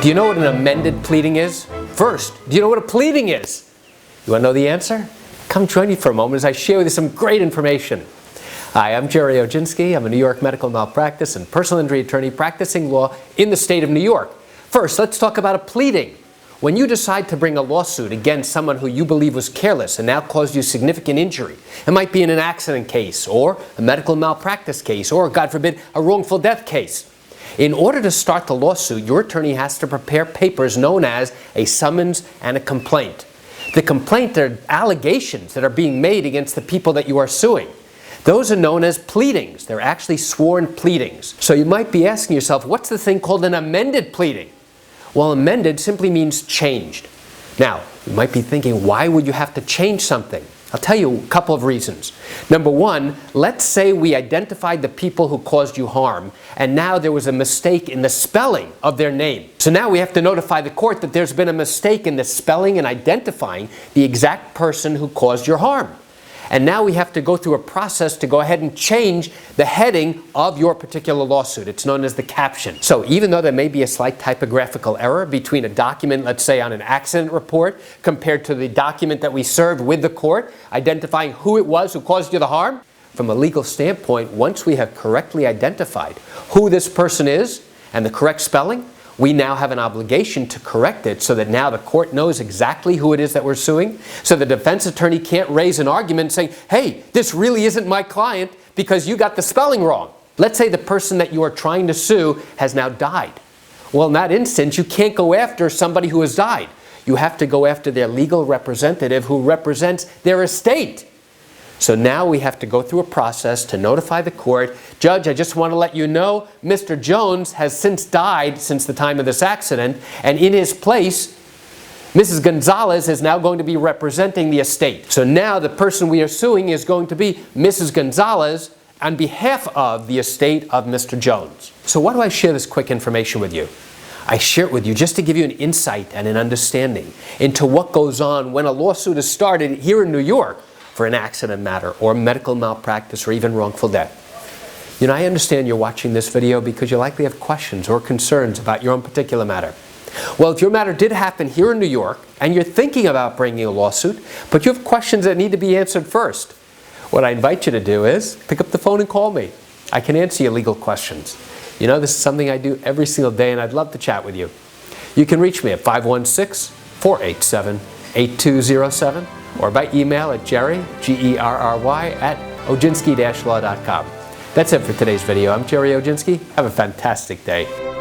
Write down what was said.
Do you know what an amended pleading is? First, do you know what a pleading is? You want to know the answer? Come join me for a moment as I share with you some great information. Hi, I'm Gerry Oginski. I'm a New York medical malpractice and personal injury attorney practicing law in the state of New York. First, let's talk about a pleading. When you decide to bring a lawsuit against someone who you believe was careless and now caused you significant injury, it might be in an accident case or a medical malpractice case or, God forbid, a wrongful death case. In order to start the lawsuit, your attorney has to prepare papers known as a summons and a complaint. The complaint are allegations that are being made against the people that you are suing. Those are known as pleadings. They're actually sworn pleadings. So you might be asking yourself, what's the thing called an amended pleading? Well, amended simply means changed. Now, you might be thinking, why would you have to change something? I'll tell you a couple of reasons. Number one, let's say we identified the people who caused you harm, and now there was a mistake in the spelling of their name. So now we have to notify the court that there's been a mistake in the spelling and identifying the exact person who caused your harm. And now we have to go through a process to go ahead and change the heading of your particular lawsuit. It's known as the caption. So even though there may be a slight typographical error between a document, let's say on an accident report, compared to the document that we served with the court, identifying who it was who caused you the harm, from a legal standpoint, once we have correctly identified who this person is and the correct spelling, we now have an obligation to correct it so that now the court knows exactly who it is that we're suing. So the defense attorney can't raise an argument saying, hey, this really isn't my client because you got the spelling wrong. Let's say the person that you are trying to sue has now died. Well, in that instance, you can't go after somebody who has died. You have to go after their legal representative who represents their estate. So now we have to go through a process to notify the court, Judge, I just want to let you know Mr. Jones has since died since the time of this accident, and in his place, Mrs. Gonzalez is now going to be representing the estate. So now the person we are suing is going to be Mrs. Gonzalez on behalf of the estate of Mr. Jones. So why do I share this quick information with you? I share it with you just to give you an insight and an understanding into what goes on when a lawsuit is started here in New York for an accident matter or medical malpractice or even wrongful death. You know, I understand you're watching this video because you likely have questions or concerns about your own particular matter. Well, if your matter did happen here in New York and you're thinking about bringing a lawsuit, but you have questions that need to be answered first, what I invite you to do is pick up the phone and call me. I can answer your legal questions. You know, this is something I do every single day and I'd love to chat with you. You can reach me at 516-487-8207 or by email at Gerry, G-E-R-R-Y, at oginski-law.com. That's it for today's video. I'm Gerry Oginski. Have a fantastic day.